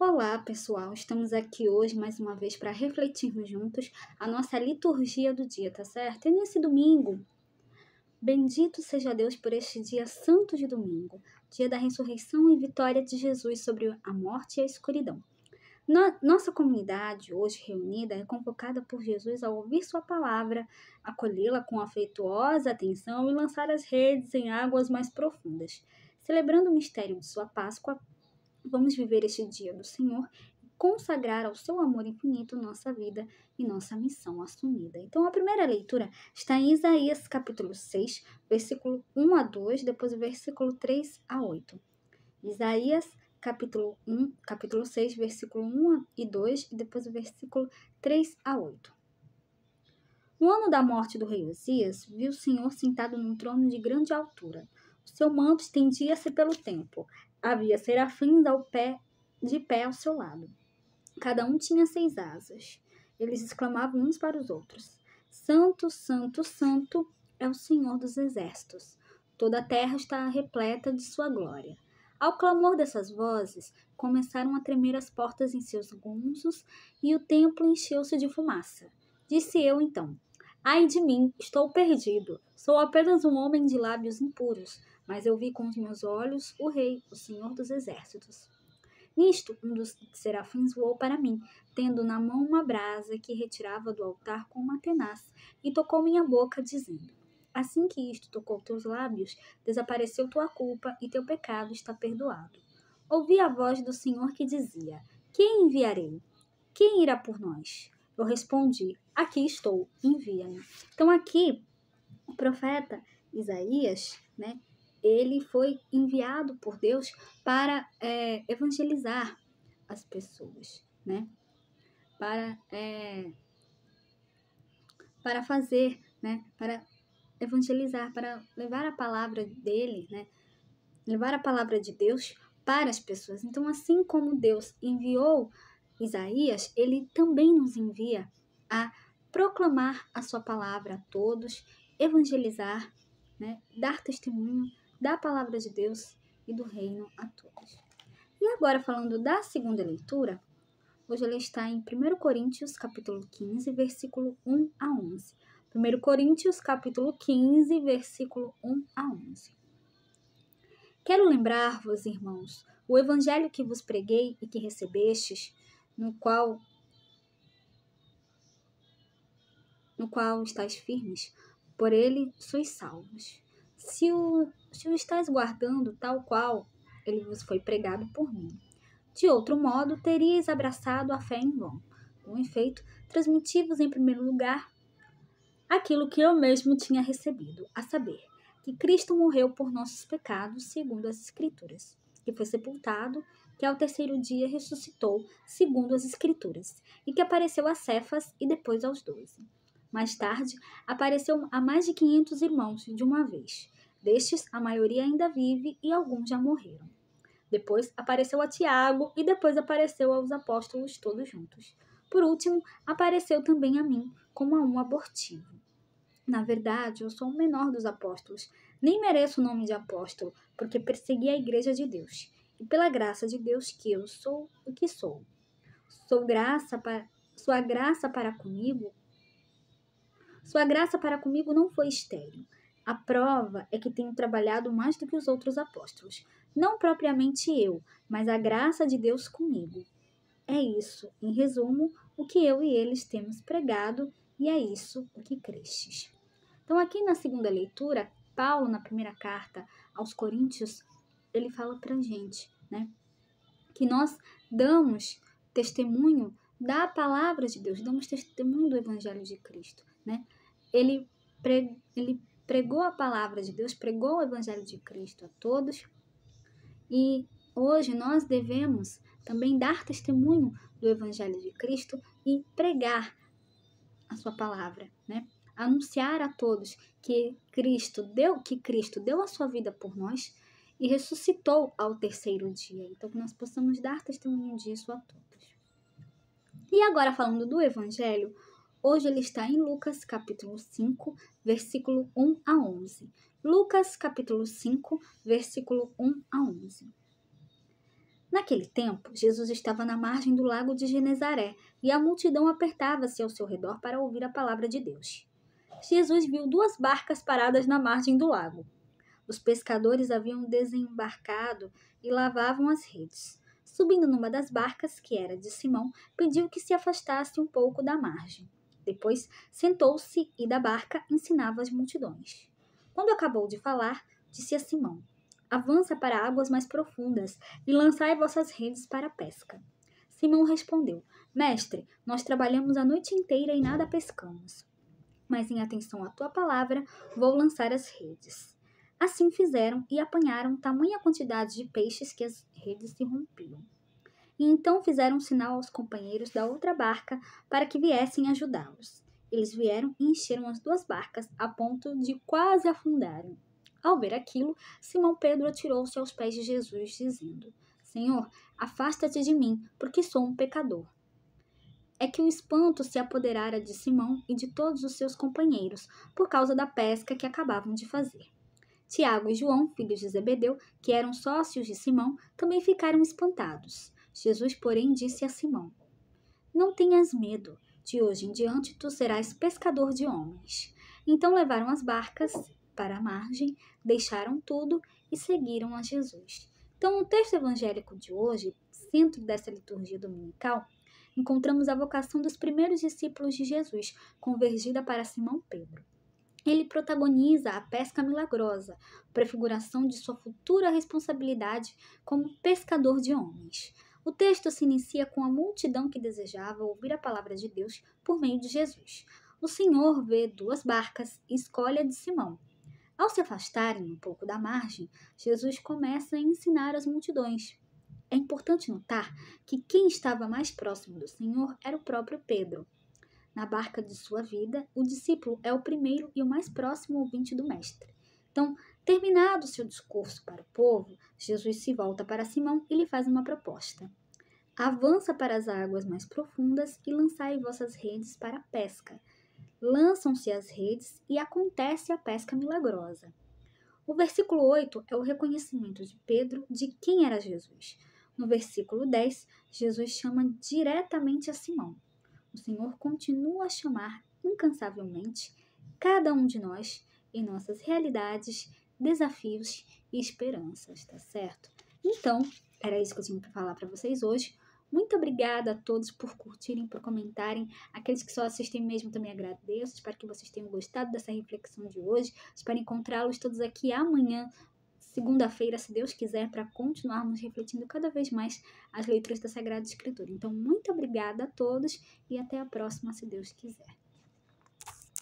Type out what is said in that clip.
Olá, pessoal! Estamos aqui hoje mais uma vez para refletirmos juntos a nossa liturgia do dia, tá certo? E nesse domingo, bendito seja Deus por este dia santo de domingo, dia da ressurreição e vitória de Jesus sobre a morte e a escuridão. Nossa comunidade, hoje reunida, é convocada por Jesus a ouvir sua palavra, acolhê-la com afetuosa atenção e lançar as redes em águas mais profundas. Celebrando o mistério de sua Páscoa, vamos viver este dia do Senhor e consagrar ao seu amor infinito nossa vida e nossa missão assumida. Então, a primeira leitura está em Isaías capítulo 6, versículo 1 a 2, depois o versículo 3 a 8. Isaías capítulo 6, versículo 1 e 2, e depois o versículo 3 a 8. No ano da morte do rei Uzias, viu o Senhor sentado num trono de grande altura. O seu manto estendia-se pelo templo. Havia serafins de pé ao seu lado. Cada um tinha 6 asas. Eles exclamavam uns para os outros: Santo, Santo, Santo é o Senhor dos exércitos. Toda a terra está repleta de sua glória. Ao clamor dessas vozes, começaram a tremer as portas em seus gonzos e o templo encheu-se de fumaça. Disse eu então: Ai de mim, estou perdido. Sou apenas um homem de lábios impuros, mas eu vi com os meus olhos o Rei, o Senhor dos Exércitos. Nisto, um dos serafins voou para mim, tendo na mão uma brasa que retirava do altar com uma tenaz, e tocou minha boca, dizendo: Assim que isto tocou teus lábios, desapareceu tua culpa e teu pecado está perdoado. Ouvi a voz do Senhor que dizia: Quem enviarei? Quem irá por nós? Eu respondi: Aqui estou, envia-me. Então aqui, o profeta Isaías, ele foi enviado por Deus para evangelizar as pessoas, para fazer, para evangelizar, para levar a palavra dele, levar a palavra de Deus para as pessoas. Então, assim como Deus enviou Isaías, ele também nos envia a proclamar a sua palavra a todos, evangelizar, dar testemunho da palavra de Deus e do reino a todos. E agora, falando da segunda leitura, hoje ela está em 1 Coríntios, capítulo 15, versículo 1 a 11. 1 Coríntios, capítulo 15, versículo 1 a 11. Quero lembrar-vos, irmãos, o evangelho que vos preguei e que recebestes, no qual estáis firmes, por ele sois salvos. Se o estáis guardando tal qual ele vos foi pregado por mim. De outro modo, teríeis abraçado a fé em vão. Com efeito, transmiti-vos em primeiro lugar aquilo que eu mesmo tinha recebido, a saber, que Cristo morreu por nossos pecados, segundo as Escrituras, que foi sepultado, que ao terceiro dia ressuscitou, segundo as Escrituras, e que apareceu a Cefas e depois aos 12. Mais tarde, apareceu a mais de 500 irmãos de uma vez. Destes, a maioria ainda vive e alguns já morreram. Depois apareceu a Tiago e depois apareceu aos apóstolos todos juntos. Por último, apareceu também a mim, como a um abortivo. Na verdade, eu sou o menor dos apóstolos. Nem mereço o nome de apóstolo, porque persegui a igreja de Deus. E pela graça de Deus que eu sou o que sou. Sua graça para comigo não foi estéril. A prova é que tenho trabalhado mais do que os outros apóstolos. Não propriamente eu, mas a graça de Deus comigo. É isso, em resumo, o que eu e eles temos pregado, e é isso o que crestes. Então, aqui na segunda leitura, Paulo, na primeira carta aos Coríntios, ele fala para a gente, que nós damos testemunho da palavra de Deus, damos testemunho do Evangelho de Cristo, Ele pregou a palavra de Deus, pregou o Evangelho de Cristo a todos, e hoje nós devemos também dar testemunho do Evangelho de Cristo e pregar a sua palavra, anunciar a todos que Cristo deu a sua vida por nós e ressuscitou ao terceiro dia. Então, que nós possamos dar testemunho disso a todos. E agora, falando do Evangelho, hoje ele está em Lucas, capítulo 5, versículo 1 a 11. Lucas, capítulo 5, versículo 1 a 11. Naquele tempo, Jesus estava na margem do lago de Genezaré e a multidão apertava-se ao seu redor para ouvir a palavra de Deus. Jesus viu 2 barcas paradas na margem do lago. Os pescadores haviam desembarcado e lavavam as redes. Subindo numa das barcas, que era de Simão, pediu que se afastasse um pouco da margem. Depois, sentou-se e da barca ensinava as multidões. Quando acabou de falar, disse a Simão: Avança para águas mais profundas e lançai vossas redes para a pesca. Simão respondeu: Mestre, nós trabalhamos a noite inteira e nada pescamos. Mas em atenção à tua palavra, vou lançar as redes. Assim fizeram e apanharam tamanha quantidade de peixes que as redes se rompiam. E então fizeram um sinal aos companheiros da outra barca para que viessem ajudá-los. Eles vieram e encheram as 2 barcas a ponto de quase afundarem. Ao ver aquilo, Simão Pedro atirou-se aos pés de Jesus, dizendo: Senhor, afasta-te de mim, porque sou um pecador. É que o espanto se apoderara de Simão e de todos os seus companheiros, por causa da pesca que acabavam de fazer. Tiago e João, filhos de Zebedeu, que eram sócios de Simão, também ficaram espantados. Jesus, porém, disse a Simão: Não tenhas medo, de hoje em diante tu serás pescador de homens. Então levaram as barcas para a margem, deixaram tudo e seguiram a Jesus. Então, no texto evangélico de hoje, centro dessa liturgia dominical, encontramos a vocação dos primeiros discípulos de Jesus, convergida para Simão Pedro. Ele protagoniza a pesca milagrosa, prefiguração de sua futura responsabilidade como pescador de homens. O texto se inicia com a multidão que desejava ouvir a palavra de Deus por meio de Jesus. O Senhor vê 2 barcas e escolhe a de Simão. Ao se afastarem um pouco da margem, Jesus começa a ensinar as multidões. É importante notar que quem estava mais próximo do Senhor era o próprio Pedro. Na barca de sua vida, o discípulo é o primeiro e o mais próximo ouvinte do Mestre. Então, terminado seu discurso para o povo, Jesus se volta para Simão e lhe faz uma proposta. Avança para as águas mais profundas e lançai vossas redes para a pesca. Lançam-se as redes e acontece a pesca milagrosa. O versículo 8 é o reconhecimento de Pedro de quem era Jesus. No versículo 10, Jesus chama diretamente a Simão. O Senhor continua a chamar incansavelmente cada um de nós em nossas realidades, desafios e esperanças, tá certo? Então, era isso que eu tinha para falar para vocês hoje. Muito obrigada a todos por curtirem, por comentarem. Aqueles que só assistem mesmo também agradeço. Espero que vocês tenham gostado dessa reflexão de hoje. Espero encontrá-los todos aqui amanhã, segunda-feira, se Deus quiser, para continuarmos refletindo cada vez mais as leituras da Sagrada Escritura. Então, muito obrigada a todos e até a próxima, se Deus quiser.